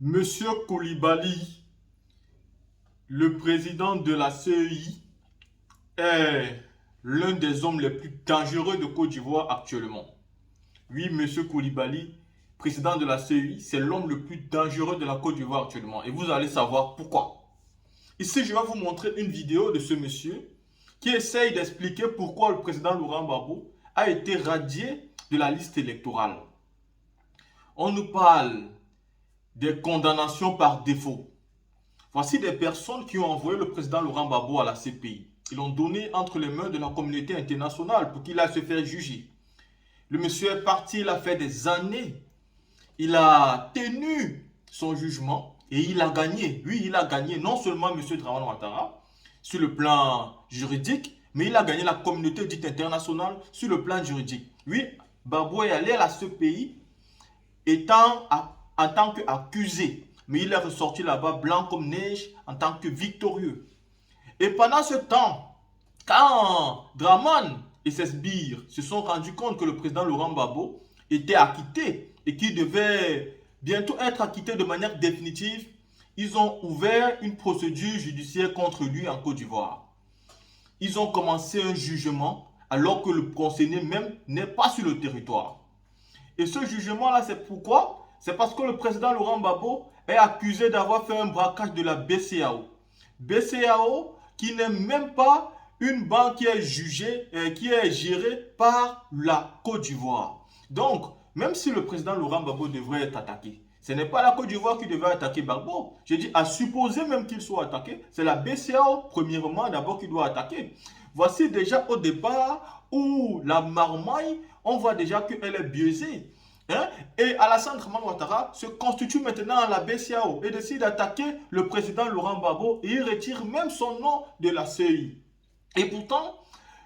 Monsieur Koulibaly, le président de la CEI, est l'un des hommes les plus dangereux de Côte d'Ivoire actuellement. Oui, Monsieur Koulibaly, président de la CEI, c'est l'homme le plus dangereux de la Côte d'Ivoire actuellement. Et vous allez savoir pourquoi. Ici, je vais vous montrer une vidéo de ce monsieur qui essaye d'expliquer pourquoi le président Laurent Gbagbo a été radié de la liste électorale. On nous parle des condamnations par défaut. Voici des personnes qui ont envoyé le président Laurent Gbagbo à la CPI. Ils l'ont donné entre les mains de la communauté internationale pour qu'il aille se faire juger. Le monsieur est parti, il a fait des années. Il a tenu son jugement et il a gagné. Oui, il a gagné non seulement M. Dramane Ouattara sur le plan juridique, mais il a gagné la communauté dite internationale sur le plan juridique. Oui, Gbagbo est allé à la CPI en tant qu'accusé. Mais il est ressorti là-bas blanc comme neige en tant que victorieux. Et pendant ce temps, quand Dramane et ses sbires se sont rendus compte que le président Laurent Gbagbo était acquitté et qu'il devait bientôt être acquitté de manière définitive, ils ont ouvert une procédure judiciaire contre lui en Côte d'Ivoire. Ils ont commencé un jugement alors que le concerné même n'est pas sur le territoire. Et ce jugement-là, c'est pourquoi? C'est parce que le président Laurent Gbagbo est accusé d'avoir fait un braquage de la BCEAO. BCEAO qui n'est même pas une banque qui est jugée, qui est gérée par la Côte d'Ivoire. Donc, même si le président Laurent Gbagbo devrait être attaqué, ce n'est pas la Côte d'Ivoire qui devrait attaquer Gbagbo. Je dis, à supposer même qu'il soit attaqué, c'est la BCEAO, premièrement, d'abord, qui doit attaquer. Voici déjà au départ où la marmaille, on voit déjà qu'elle est biaisée. Et Alassane Dramane Ouattara se constitue maintenant à la BCEAO et décide d'attaquer le président Laurent Gbagbo et il retire même son nom de la CEI. Et pourtant,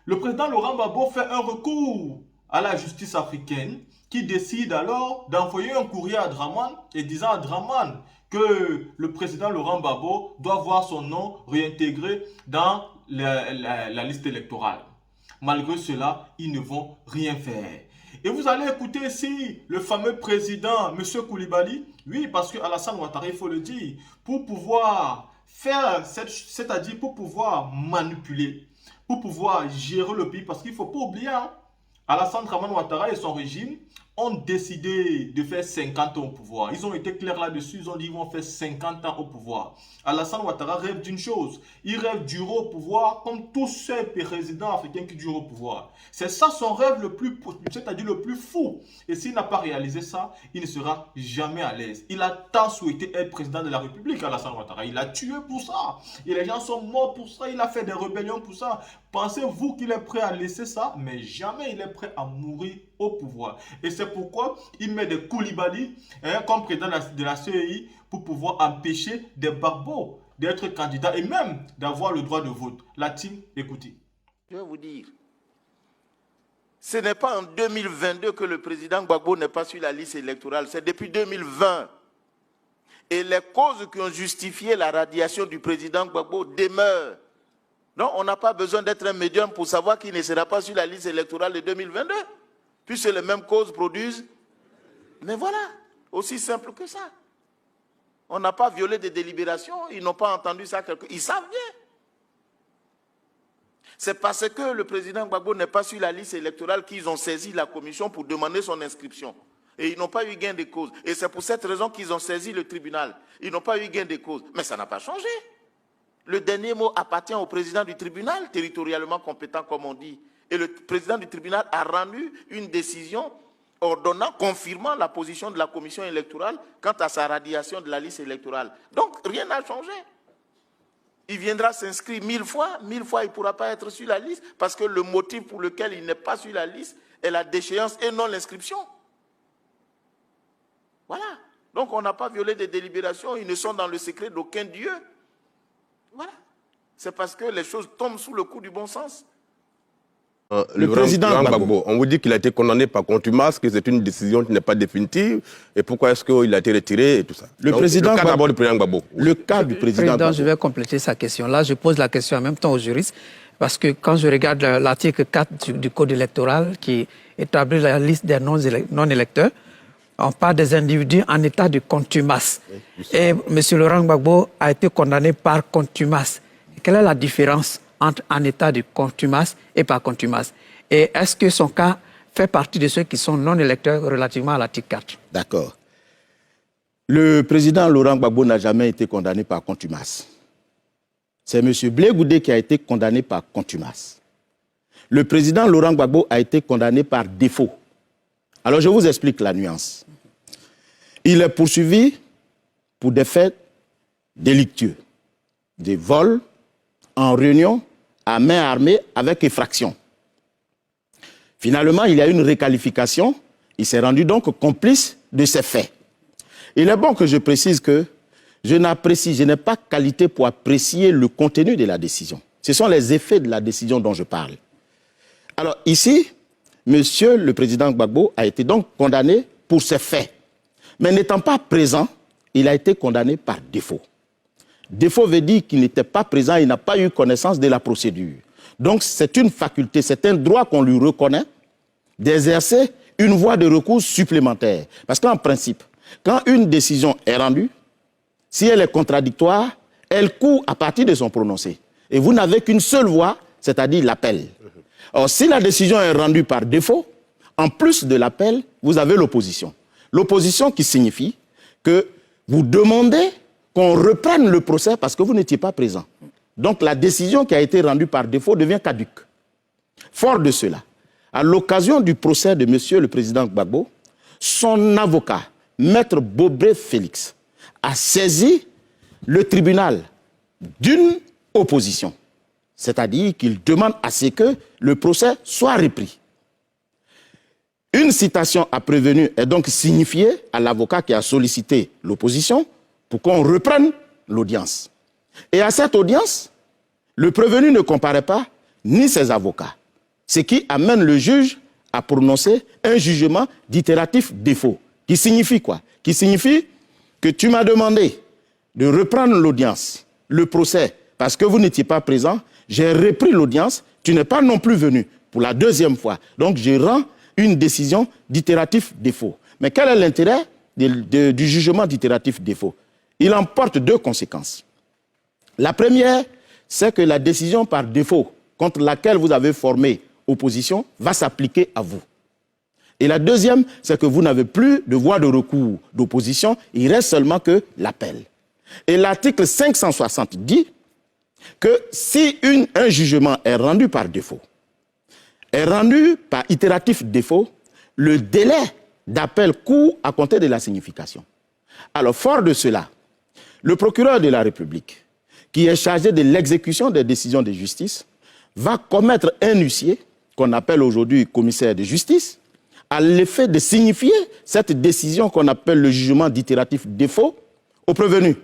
le président Laurent Gbagbo fait un recours à la justice africaine qui décide alors d'envoyer un courrier à Dramane et disant à Dramane que le président Laurent Gbagbo doit voir son nom réintégré dans la liste électorale. Malgré cela, ils ne vont rien faire. Et vous allez écouter ici le fameux président, M. Koulibaly. Oui, parce que Alassane Ouattara, il faut le dire, pour pouvoir faire, c'est-à-dire pour pouvoir manipuler, pour pouvoir gérer le pays, parce qu'il ne faut pas oublier, Alassane Dramane Ouattara et son régime ont décidé de faire 50 ans au pouvoir. Ils ont été clairs là-dessus, ils ont dit qu'ils vont faire 50 ans au pouvoir. Alassane Ouattara rêve d'une chose, il rêve du au pouvoir comme tous ces présidents africains qui durent au pouvoir. C'est ça son rêve le plus, c'est-à-dire le plus fou. Et s'il n'a pas réalisé ça, il ne sera jamais à l'aise. Il a tant souhaité être président de la République, Alassane Ouattara. Il a tué pour ça. Et les gens sont morts pour ça. Il a fait des rébellions pour ça. Pensez-vous qu'il est prêt à laisser ça? Mais jamais il est prêt à mourir au pouvoir. Et c'est pourquoi il met des Koulibaly comme président de la CEI pour pouvoir empêcher des barbeaux d'être candidats et même d'avoir le droit de vote. La team, écoutez. Je vais vous dire, ce n'est pas en 2022 que le président Gbagbo n'est pas sur la liste électorale, c'est depuis 2020. Et les causes qui ont justifié la radiation du président Gbagbo demeurent. Non, on n'a pas besoin d'être un médium pour savoir qu'il ne sera pas sur la liste électorale de 2022. Puisque les mêmes causes produisent. Mais voilà, aussi simple que ça. On n'a pas violé des délibérations, ils n'ont pas entendu ça. Ils savent bien. C'est parce que le président Gbagbo n'est pas sur la liste électorale qu'ils ont saisi la commission pour demander son inscription. Et ils n'ont pas eu gain de cause. Et c'est pour cette raison qu'ils ont saisi le tribunal. Ils n'ont pas eu gain de cause. Mais ça n'a pas changé. Le dernier mot appartient au président du tribunal, territorialement compétent comme on dit. Et le président du tribunal a rendu une décision ordonnant, confirmant la position de la commission électorale quant à sa radiation de la liste électorale. Donc, rien n'a changé. Il viendra s'inscrire 1000 fois il ne pourra pas être sur la liste parce que le motif pour lequel il n'est pas sur la liste est la déchéance et non l'inscription. Voilà. Donc, on n'a pas violé des délibérations, ils ne sont dans le secret d'aucun Dieu. Voilà. C'est parce que les choses tombent sous le coup du bon sens. Le président Gbagbo, on vous dit qu'il a été condamné par contumace, que c'est une décision qui n'est pas définitive. Et pourquoi est-ce qu'il a été retiré et tout ça? Le président d'abord du président Gbagbo. Le cas du président Gbagbo. Je vais compléter sa question. Là, je pose la question en même temps aux juristes. Parce que quand je regarde l'article 4 du Code électoral qui établit la liste des non-électeurs, on parle des individus en état de contumace. Oui, et M. Laurent Gbagbo a été condamné par contumace. Quelle est la différence entre en état de contumace et par contumace? Et est-ce que son cas fait partie de ceux qui sont non électeurs relativement à l'article 4? D'accord. Le président Laurent Gbagbo n'a jamais été condamné par contumace. C'est M. Blé Goudé qui a été condamné par contumace. Le président Laurent Gbagbo a été condamné par défaut. Alors je vous explique la nuance. Il est poursuivi pour des faits délictueux, des vols en réunion à main armée avec effraction. Finalement, il y a eu une réqualification. Il s'est rendu donc complice de ces faits. Il est bon que je précise que je n'ai pas qualité pour apprécier le contenu de la décision. Ce sont les effets de la décision dont je parle. Alors ici, Monsieur le président Gbagbo a été donc condamné pour ces faits. Mais n'étant pas présent, il a été condamné par défaut. Défaut veut dire qu'il n'était pas présent, il n'a pas eu connaissance de la procédure. Donc c'est une faculté, c'est un droit qu'on lui reconnaît d'exercer une voie de recours supplémentaire. Parce qu'en principe, quand une décision est rendue, si elle est contradictoire, elle court à partir de son prononcé. Et vous n'avez qu'une seule voie, c'est-à-dire l'appel. Or, si la décision est rendue par défaut, en plus de l'appel, vous avez l'opposition. L'opposition qui signifie que vous demandez qu'on reprenne le procès parce que vous n'étiez pas présent. Donc la décision qui a été rendue par défaut devient caduque. Fort de cela, à l'occasion du procès de M. le président Gbagbo, son avocat, Maître Bobré Félix, a saisi le tribunal d'une opposition. C'est-à-dire qu'il demande à ce que le procès soit repris. Une citation à prévenu est donc signifiée à l'avocat qui a sollicité l'opposition pour qu'on reprenne l'audience. Et à cette audience, le prévenu ne comparaît pas ni ses avocats, ce qui amène le juge à prononcer un jugement d'itératif défaut. Qui signifie quoi? Qui signifie que tu m'as demandé de reprendre l'audience, le procès, parce que vous n'étiez pas présent, j'ai repris l'audience, tu n'es pas non plus venu pour la deuxième fois. Donc je rends une décision d'itératif défaut. Mais quel est l'intérêt du jugement d'itératif défaut? Il emporte deux conséquences. La première, c'est que la décision par défaut contre laquelle vous avez formé opposition va s'appliquer à vous. Et la deuxième, c'est que vous n'avez plus de voie de recours d'opposition, il reste seulement que l'appel. Et l'article 560 dit que si un jugement est rendu par défaut, est rendu par itératif défaut, le délai d'appel court à compter de la signification. Alors, fort de cela, le procureur de la République, qui est chargé de l'exécution des décisions de justice, va commettre un huissier, qu'on appelle aujourd'hui commissaire de justice, à l'effet de signifier cette décision qu'on appelle le jugement d'itératif défaut au prévenu.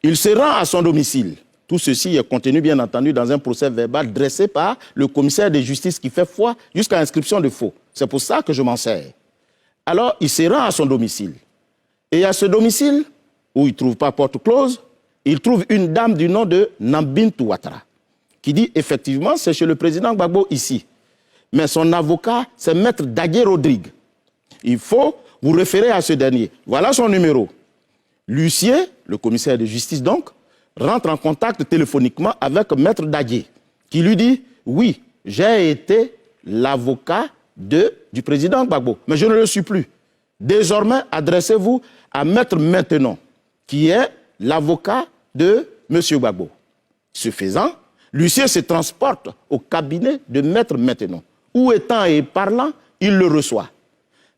Il se rend à son domicile. Tout ceci est contenu, bien entendu, dans un procès verbal dressé par le commissaire de justice qui fait foi jusqu'à inscription de faux. C'est pour ça que je m'en sers. Alors, il se rend à son domicile. Et à ce domicile, où il ne trouve pas porte close, il trouve une dame du nom de Nambintou Ouattara, qui dit effectivement, c'est chez le président Gbagbo ici. Mais son avocat, c'est Maître Dagué Rodrigue. Il faut vous référer à ce dernier. Voilà son numéro. L'huissier, le commissaire de justice donc, rentre en contact téléphoniquement avec Maître Dagué, qui lui dit « Oui, j'ai été l'avocat du président Gbagbo, mais je ne le suis plus. Désormais, adressez-vous à Maître Maintenon, qui est l'avocat de M. Gbagbo. » Ce faisant, l'huissier se transporte au cabinet de Maître Maintenon, où étant et parlant, il le reçoit.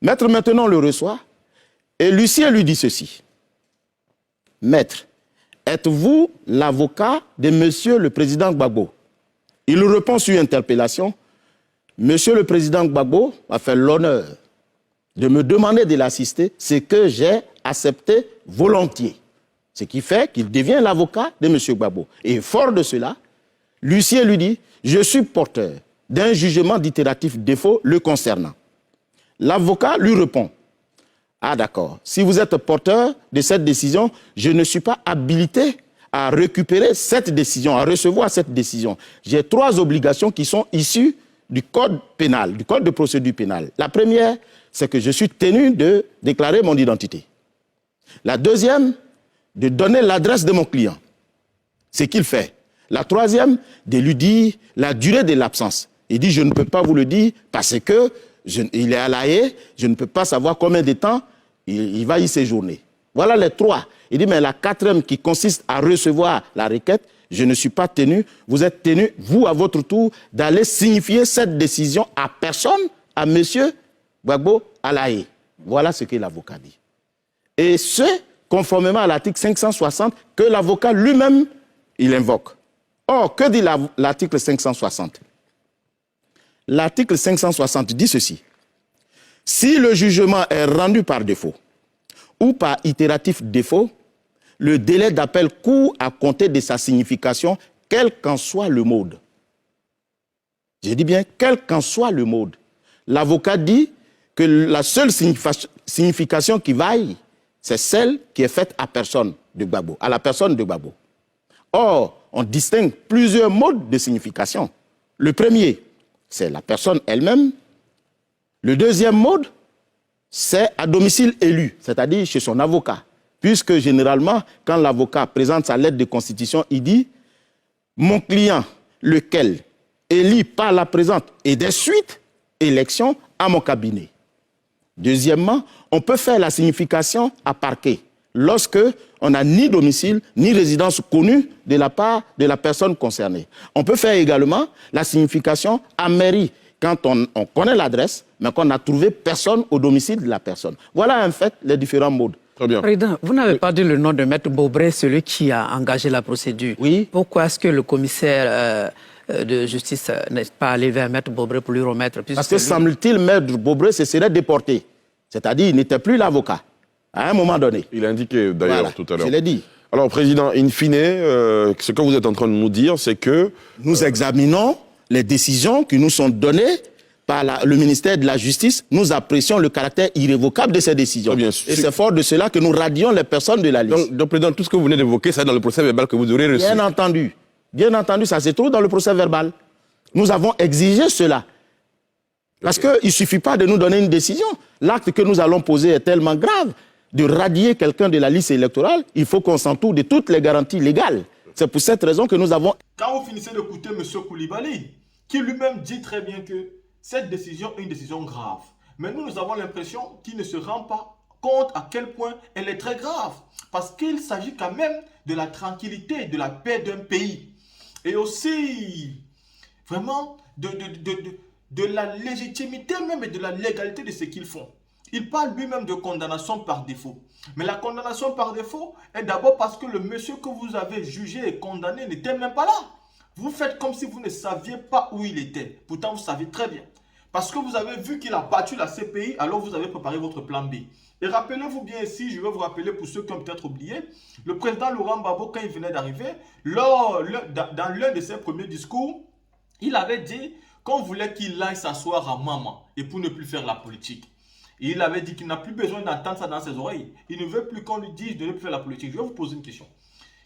Maître Maintenon le reçoit, et l'huissier lui dit ceci. « Maître, êtes-vous l'avocat de Monsieur le Président Gbagbo ?» Il répond sur interpellation. Monsieur le Président Gbagbo m'a fait l'honneur de me demander de l'assister, ce que j'ai accepté volontiers. Ce qui fait qu'il devient l'avocat de Monsieur Gbagbo. Et fort de cela, l'huissier lui dit, je suis porteur d'un jugement d'itératif défaut le concernant. L'avocat lui répond, ah d'accord, si vous êtes porteur de cette décision, je ne suis pas habilité à récupérer cette décision, à recevoir cette décision. J'ai 3 obligations qui sont issues du code pénal, du code de procédure pénale. La première, c'est que je suis tenu de déclarer mon identité. La deuxième, de donner l'adresse de mon client, ce qu'il fait. La troisième, de lui dire la durée de l'absence. Il dit, je ne peux pas vous le dire parce que il est à La Haye, je ne peux pas savoir combien de temps il va y séjourner. Voilà les trois. Il dit, mais la quatrième qui consiste à recevoir la requête, je ne suis pas tenu. Vous êtes tenu, vous, à votre tour, d'aller signifier cette décision à personne, à monsieur Gbagbo à La Haye. Voilà ce que l'avocat dit. Et ce, conformément à l'article 560, que l'avocat lui-même, il invoque. Or, que dit l'article 560? L'article 560 dit ceci. Si le jugement est rendu par défaut ou par itératif défaut, le délai d'appel court à compter de sa signification, quel qu'en soit le mode. Je dis bien, quel qu'en soit le mode. L'avocat dit que la seule signification qui vaille, c'est celle qui est faite à personne de Gbagbo, à la personne de Gbagbo. Or, on distingue plusieurs modes de signification. Le premier, c'est la personne elle-même. Le deuxième mode, c'est à domicile élu, c'est-à-dire chez son avocat. Puisque généralement, quand l'avocat présente sa lettre de constitution, il dit « Mon client, lequel élit par la présente et des suites, élection à mon cabinet ». Deuxièmement, on peut faire la signification à parquet lorsque on n'a ni domicile ni résidence connue de la part de la personne concernée. On peut faire également la signification à mairie quand on connaît l'adresse, mais qu'on n'a trouvé personne au domicile de la personne. Voilà en fait les différents modes. Très bien. Président, vous n'avez pas dit le nom de Maître Beaubré, celui qui a engagé la procédure. Oui. Pourquoi est-ce que le commissaire de justice n'est pas allé vers Maître Beaubré pour lui remettre? Parce que semble-t-il, Maître Beaubré se serait déporté. C'est-à-dire il n'était plus l'avocat, à un moment donné. Il a indiqué d'ailleurs Voilà, tout à l'heure. je l'ai dit. Alors, Président, in fine, ce que vous êtes en train de nous dire, c'est que... Nous examinons les décisions qui nous sont données par le ministère de la Justice. Nous apprécions le caractère irrévocable de ces décisions. Bien, et c'est fort de cela que nous radions les personnes de la liste. Donc, Président, tout ce que vous venez d'évoquer, c'est dans le procès verbal que vous aurez reçu. Bien entendu, ça se trouve dans le procès verbal. Nous avons exigé cela. Parce qu'il ne suffit pas de nous donner une décision. L'acte que nous allons poser est tellement grave. De radier quelqu'un de la liste électorale, il faut qu'on s'entoure de toutes les garanties légales. C'est pour cette raison que nous avons... Quand vous finissez d'écouter M. Koulibaly, qui lui-même dit très bien que cette décision est une décision grave. Mais nous avons l'impression qu'il ne se rend pas compte à quel point elle est très grave. Parce qu'il s'agit quand même de la tranquillité, de la paix d'un pays. Et aussi, vraiment, de la légitimité même et de la légalité de ce qu'ils font. Il parle lui-même de condamnation par défaut. Mais la condamnation par défaut est d'abord parce que le monsieur que vous avez jugé et condamné n'était même pas là. Vous faites comme si vous ne saviez pas où il était. Pourtant, vous savez très bien. Parce que vous avez vu qu'il a battu la CPI, alors vous avez préparé votre plan B. Et rappelez-vous bien ici, je vais vous rappeler pour ceux qui ont peut-être oublié, le président Laurent Gbagbo, quand il venait d'arriver, dans l'un de ses premiers discours, il avait dit qu'on voulait qu'il aille s'asseoir à Maman et pour ne plus faire la politique. Et il avait dit qu'il n'a plus besoin d'entendre ça dans ses oreilles. Il ne veut plus qu'on lui dise de ne plus faire la politique. Je vais vous poser une question.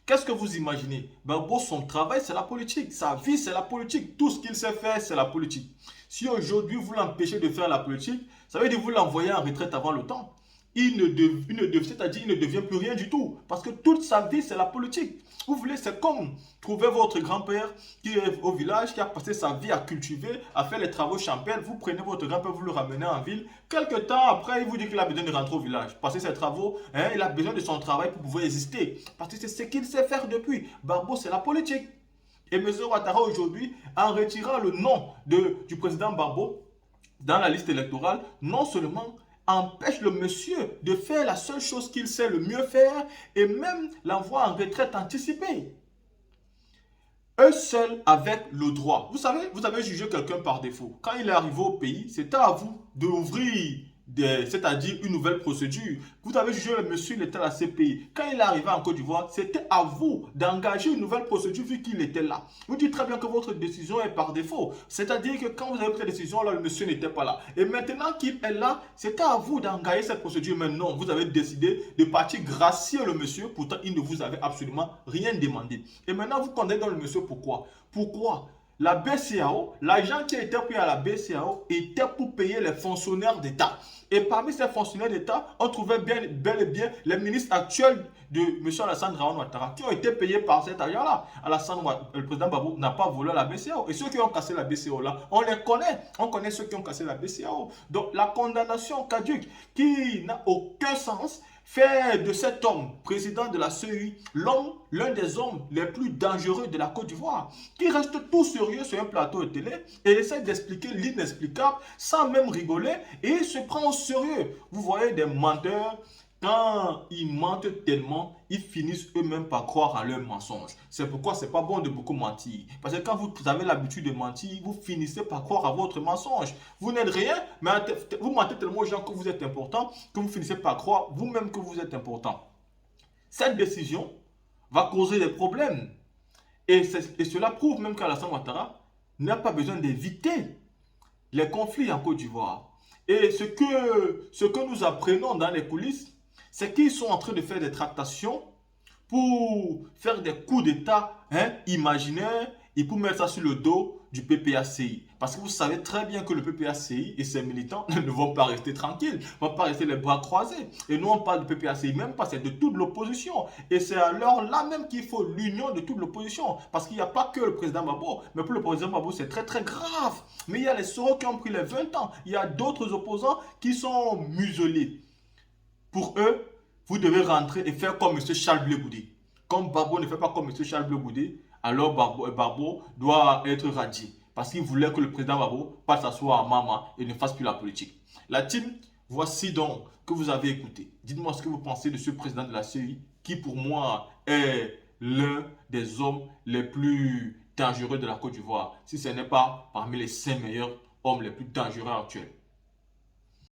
Qu'est-ce que vous imaginez? Gbagbo, son travail, c'est la politique. Sa vie, c'est la politique. Tout ce qu'il sait faire, c'est la politique. Si aujourd'hui, vous l'empêchez de faire la politique, ça veut dire que vous l'envoyez en retraite avant le temps. C'est-à-dire il ne devient plus rien du tout. Parce que toute sa vie, c'est la politique. Vous voulez, c'est comme trouver votre grand-père qui est au village, qui a passé sa vie à cultiver, à faire les travaux champêtres. Vous prenez votre grand-père, vous le ramenez en ville. Quelque temps après, il vous dit qu'il a besoin de rentrer au village. Passer ses travaux, il a besoin de son travail pour pouvoir exister. Parce que c'est ce qu'il sait faire depuis. Gbagbo, c'est la politique. Et M. Ouattara aujourd'hui, en retirant le nom du président Gbagbo dans la liste électorale, non seulement empêche le monsieur de faire la seule chose qu'il sait le mieux faire et même l'envoie en retraite anticipée. Eux seuls avec le droit. Vous savez, vous avez jugé quelqu'un par défaut. Quand il est arrivé au pays, c'était à vous d'ouvrir, c'est-à-dire une nouvelle procédure. Vous avez jugé le monsieur, il était à la CPI. Quand il est arrivé en Côte d'Ivoire, c'était à vous d'engager une nouvelle procédure vu qu'il était là. Vous dites très bien que votre décision est par défaut. C'est-à-dire que quand vous avez pris la décision, là, le monsieur n'était pas là. Et maintenant qu'il est là, c'était à vous d'engager cette procédure. Mais non, vous avez décidé de partir gracier le monsieur. Pourtant, il ne vous avait absolument rien demandé. Et maintenant, vous condamnez le monsieur. Pourquoi? Pourquoi? la BCAO, l'argent qui a été pris à la BCAO était pour payer les fonctionnaires d'État. Et parmi ces fonctionnaires d'État, on trouvait bel et bien les ministres actuels de M. Alassane Dramane Ouattara qui ont été payés par cet argent-là. Le président Gbagbo n'a pas volé la BCAO. Et ceux qui ont cassé la BCAO là, on les connaît. On connaît ceux qui ont cassé la BCAO. Donc la condamnation caduque qui n'a aucun sens fait de cet homme, président de la CEI, l'un des hommes les plus dangereux de la Côte d'Ivoire, qui reste tout sérieux sur un plateau de télé et essaie d'expliquer l'inexplicable sans même rigoler et il se prend au sérieux. Vous voyez des menteurs, quand ils mentent tellement, ils finissent eux-mêmes par croire à leurs mensonges. C'est pourquoi ce n'est pas bon de beaucoup mentir. Parce que quand vous avez l'habitude de mentir, vous finissez par croire à votre mensonge. Vous n'êtes rien, mais vous mentez tellement aux gens que vous êtes important, que vous finissez par croire vous-même que vous êtes important. Cette décision va causer des problèmes. Et cela prouve même qu'Alassane Ouattara n'a pas besoin d'éviter les conflits en Côte d'Ivoire. Et ce que nous apprenons dans les coulisses, c'est qu'ils sont en train de faire des tractations pour faire des coups d'État imaginaires et pour mettre ça sur le dos du PPACI. Parce que vous savez très bien que le PPACI et ses militants ne vont pas rester tranquilles, ne vont pas rester les bras croisés. Et nous, on parle de PPACI, même pas, c'est de toute l'opposition. Et c'est alors là même qu'il faut l'union de toute l'opposition. Parce qu'il n'y a pas que le président Gbagbo, mais pour le président Gbagbo, c'est très très grave. Mais il y a les Soro qui ont pris les 20 ans. Il y a d'autres opposants qui sont muselés. Pour eux, vous devez rentrer et faire comme M. Charles Blé Goudé. Comme Gbagbo ne fait pas comme M. Charles Blé Goudé, alors Gbagbo doit être radié. Parce qu'il voulait que le président Gbagbo passe s'asseoir à Mama et ne fasse plus la politique. La team, voici donc que vous avez écouté. Dites-moi ce que vous pensez de ce président de la CEI qui pour moi est l'un des hommes les plus dangereux de la Côte d'Ivoire. Si ce n'est pas parmi les 5 meilleurs hommes les plus dangereux actuels.